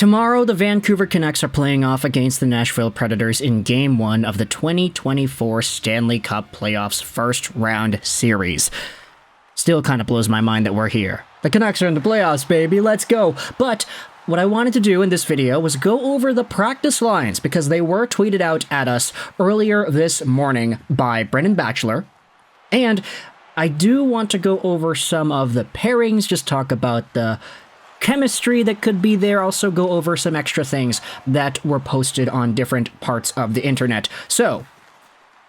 Tomorrow, the Vancouver Canucks are playing off against the Nashville Predators in Game 1 of the 2024 Stanley Cup Playoffs first round series. Still kind of blows my mind that we're here. The Canucks are in the playoffs, baby, let's go! But what I wanted to do in this video was go over the practice lines because they were tweeted out at us earlier this morning by Brendan Batchelor. And I do want to go over some of the pairings, just talk about the chemistry that could be there, also go over some extra things that were posted on different parts of the internet. So,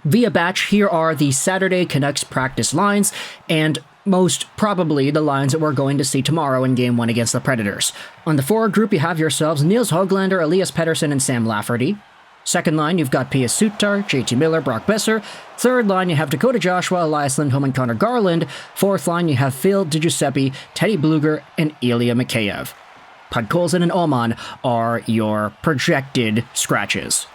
via batch, here are the Saturday Canucks practice lines, and most probably the lines that we're going to see tomorrow in Game 1 against the Predators. On the forward group, you have yourselves Nils Höglander, Elias Pettersson, and Sam Lafferty. Second line, you've got Pius Suter, JT Miller, Brock Besser. Third line, you have Dakota Joshua, Elias Lindholm, and Conor Garland. Fourth line, you have Phil DiGiuseppe, Teddy Bluger, and Ilya Mikheyev. Podkolzin and Oman are your projected scratches.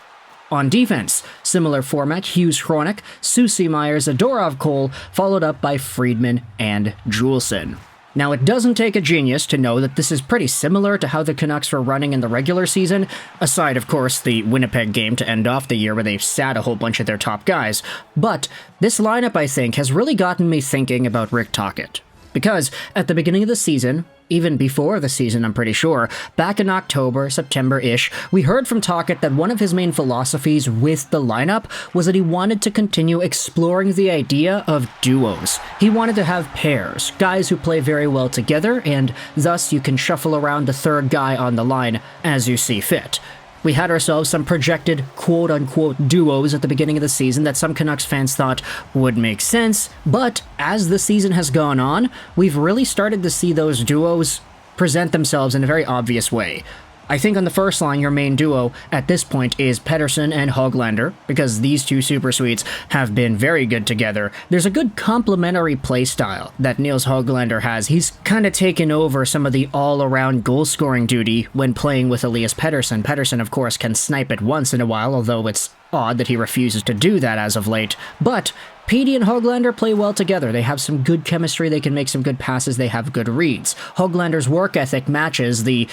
On defense, similar format, Hughes Hronek, Susie Myers, Zadorov Cole, followed up by Friedman and Juleson. Now, it doesn't take a genius to know that this is pretty similar to how the Canucks were running in the regular season, aside, of course, the Winnipeg game to end off the year where they sat a whole bunch of their top guys. But this lineup, I think, has really gotten me thinking about Rick Tocchet. Because at the beginning of the season, even before the season, I'm pretty sure, back in October, September-ish, we heard from Tocchet that one of his main philosophies with the lineup was that he wanted to continue exploring the idea of duos. He wanted to have pairs, guys who play very well together, and thus you can shuffle around the third guy on the line as you see fit. We had ourselves some projected quote-unquote duos at the beginning of the season that some Canucks fans thought would make sense, but as the season has gone on, we've really started to see those duos present themselves in a very obvious way. I think on the first line, your main duo at this point is Pettersson and Höglander, because these two super suites have been very good together. There's a good complementary play style that Nils Höglander has. He's kind of taken over some of the all-around goal-scoring duty when playing with Elias Pettersson. Pettersson, of course, can snipe it once in a while, although it's odd that he refuses to do that as of late. But Petey and Höglander play well together. They have some good chemistry, they can make some good passes, they have good reads. Höglander's work ethic matches the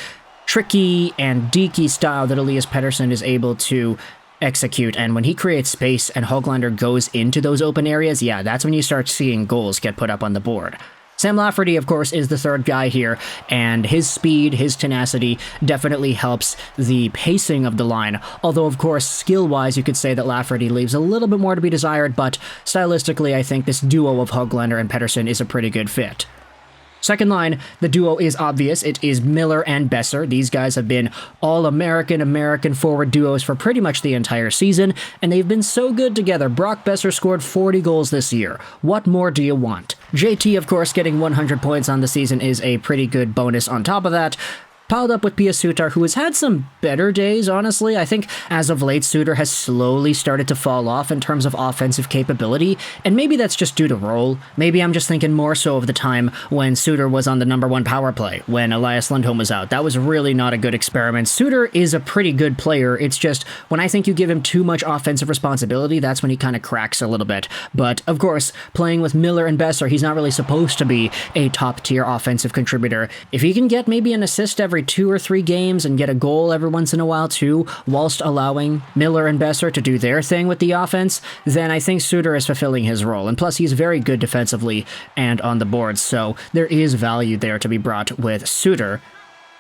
tricky and deaky style that Elias Pettersson is able to execute, and when he creates space and Höglander goes into those open areas, yeah, that's when you start seeing goals get put up on the board. Sam Lafferty, of course, is the third guy here, and his speed, his tenacity definitely helps the pacing of the line, although, of course, skill-wise, you could say that Lafferty leaves a little bit more to be desired, but stylistically, I think this duo of Höglander and Pettersson is a pretty good fit. Second line, the duo is obvious. It is Miller and Besser. These guys have been all-American forward duos for pretty much the entire season, and they've been so good together. Brock Besser scored 40 goals this year. What more do you want? JT, of course, getting 100 points on the season is a pretty good bonus on top of that. Piled up with Pius Suter, who has had some better days, honestly. I think as of late, Suter has slowly started to fall off in terms of offensive capability, and maybe that's just due to role. Maybe I'm just thinking more so of the time when Suter was on the #1 power play, when Elias Lindholm was out. That was really not a good experiment. Suter is a pretty good player. It's just when I think you give him too much offensive responsibility, that's when he kind of cracks a little bit. But, of course, playing with Miller and Besser, he's not really supposed to be a top-tier offensive contributor. If he can get maybe an assist every 2 or 3 games and get a goal every once in a while too, whilst allowing Miller and Besser to do their thing with the offense, then I think Suter is fulfilling his role. And plus, he's very good defensively and on the boards, so there is value there to be brought with Suter.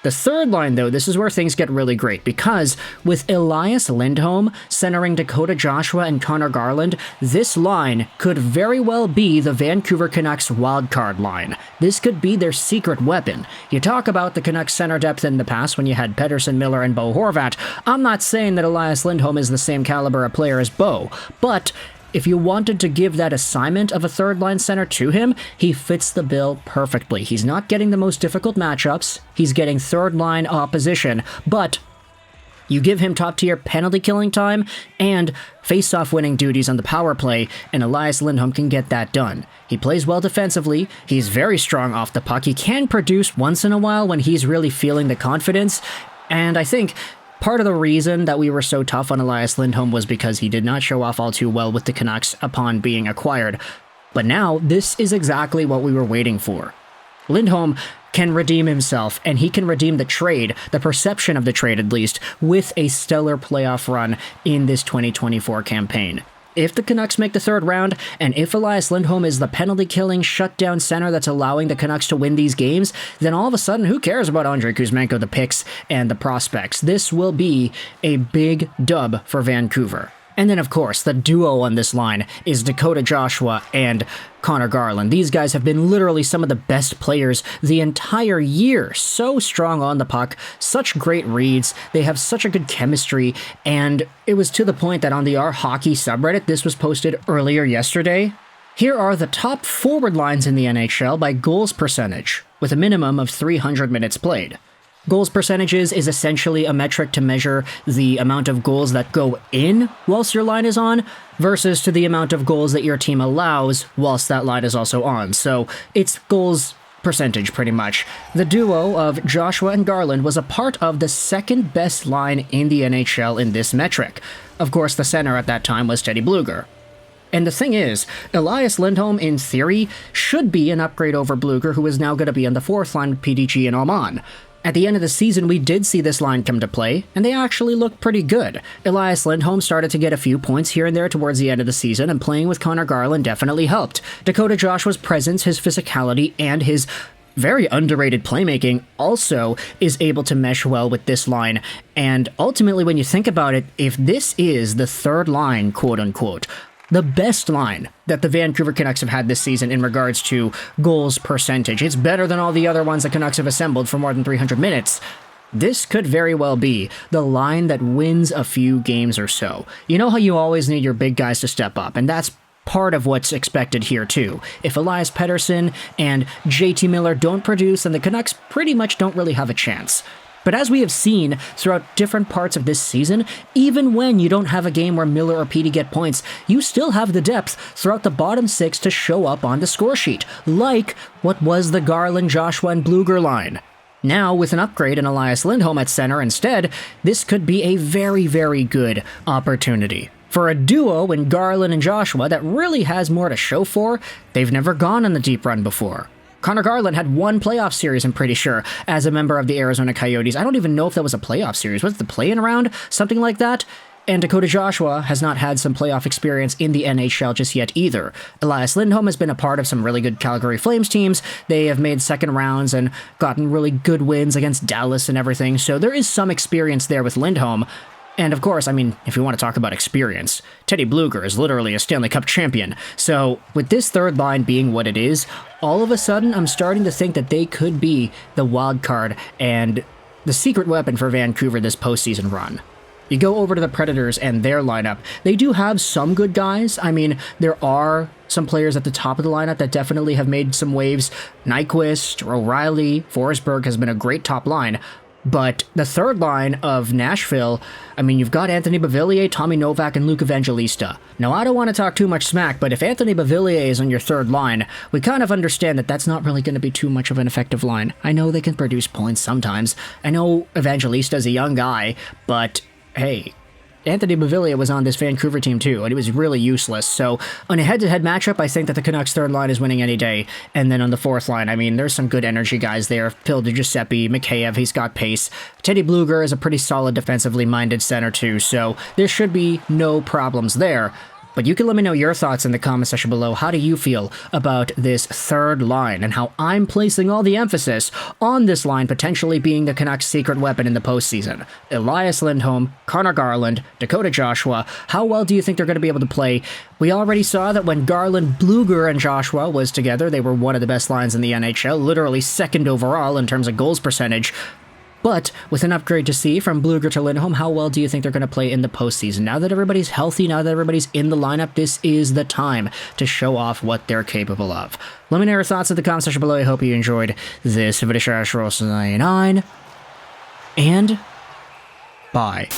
The third line, though, this is where things get really great, because with Elias Lindholm centering Dakota Joshua and Conor Garland, this line could very well be the Vancouver Canucks wildcard line. This could be their secret weapon. You talk about the Canucks center depth in the past when you had Pettersson, Miller, and Bo Horvat. I'm not saying that Elias Lindholm is the same caliber of player as Bo, but if you wanted to give that assignment of a third-line center to him, he fits the bill perfectly. He's not getting the most difficult matchups, he's getting third-line opposition, but you give him top-tier penalty-killing time and face-off winning duties on the power play, and Elias Lindholm can get that done. He plays well defensively, he's very strong off the puck, he can produce once in a while when he's really feeling the confidence, and I think part of the reason that we were so tough on Elias Lindholm was because he did not show off all too well with the Canucks upon being acquired. But now, this is exactly what we were waiting for. Lindholm can redeem himself, and he can redeem the trade, the perception of the trade at least, with a stellar playoff run in this 2024 campaign. If the Canucks make the third round, and if Elias Lindholm is the penalty-killing, shutdown center that's allowing the Canucks to win these games, then all of a sudden, who cares about Andrei Kuzmenko, the picks, and the prospects? This will be a big dub for Vancouver. And then, of course, the duo on this line is Dakota Joshua and Conor Garland. These guys have been literally some of the best players the entire year. So strong on the puck, such great reads, they have such a good chemistry, and it was to the point that on the Our Hockey subreddit, this was posted earlier yesterday. Here are the top forward lines in the NHL by goals percentage, with a minimum of 300 minutes played. Goals percentages is essentially a metric to measure the amount of goals that go in whilst your line is on versus to the amount of goals that your team allows whilst that line is also on. So it's goals percentage pretty much. The duo of Joshua and Garland was a part of the second best line in the NHL in this metric. Of course, the center at that time was Teddy Blueger. And the thing is, Elias Lindholm, in theory, should be an upgrade over Blueger, who is now going to be on the fourth line with PDG and Oman. At the end of the season, we did see this line come to play, and they actually looked pretty good. Elias Lindholm started to get a few points here and there towards the end of the season, and playing with Conor Garland definitely helped. Dakota Joshua's presence, his physicality, and his very underrated playmaking also is able to mesh well with this line. And ultimately, when you think about it, if this is the third line, quote-unquote, the best line that the Vancouver Canucks have had this season in regards to goals percentage, it's better than all the other ones the Canucks have assembled for more than 300 minutes. This could very well be the line that wins a few games or so. You know how you always need your big guys to step up, and that's part of what's expected here too. If Elias Pettersson and JT Miller don't produce, then the Canucks pretty much don't really have a chance. But as we have seen throughout different parts of this season, even when you don't have a game where Miller or Petey get points, you still have the depth throughout the bottom six to show up on the score sheet, like what was the Garland, Joshua, and Blueger line. Now, with an upgrade in Elias Lindholm at center instead, this could be a very, very good opportunity. For a duo in Garland and Joshua that really has more to show for, they've never gone on the deep run before. Conor Garland had one playoff series, I'm pretty sure, as a member of the Arizona Coyotes. I don't even know if that was a playoff series. Was it the play-in round? Something like that? And Dakota Joshua has not had some playoff experience in the NHL just yet either. Elias Lindholm has been a part of some really good Calgary Flames teams. They have made second rounds and gotten really good wins against Dallas and everything, so there is some experience there with Lindholm. And of course, I mean, if you want to talk about experience, Teddy Blueger is literally a Stanley Cup champion. So with this third line being what it is, all of a sudden I'm starting to think that they could be the wild card and the secret weapon for Vancouver this postseason run. You go over to the Predators and their lineup. They do have some good guys. I mean, there are some players at the top of the lineup that definitely have made some waves. Nyquist, O'Reilly, Forsberg has been a great top line. But the third line of Nashville, I mean, you've got Anthony Beauvillier, Tommy Novak, and Luke Evangelista. Now, I don't want to talk too much smack, but if Anthony Beauvillier is on your third line, we kind of understand that that's not really going to be too much of an effective line. I know they can produce points sometimes. I know Evangelista is a young guy, but hey, Anthony Beauvillier was on this Vancouver team too, and he was really useless. So on a head-to-head matchup, I think that the Canucks' third line is winning any day. And then on the fourth line, I mean, there's some good energy guys there. Phil DiGiuseppe, Mikheyev, he's got pace. Teddy Blueger is a pretty solid defensively minded center too, so there should be no problems there. But you can let me know your thoughts in the comment section below. How do you feel about this third line and how I'm placing all the emphasis on this line potentially being the Canucks' secret weapon in the postseason? Elias Lindholm, Conor Garland, Dakota Joshua, how well do you think they're going to be able to play? We already saw that when Garland, Blueger, and Joshua was together, they were one of the best lines in the NHL, literally second overall in terms of goals percentage. But with an upgrade to see from Blueger to Lindholm, how well do you think they're going to play in the postseason? Now that everybody's healthy, now that everybody's in the lineup, this is the time to show off what they're capable of. Let me know your thoughts in the comment section below. I hope you enjoyed this video. And bye.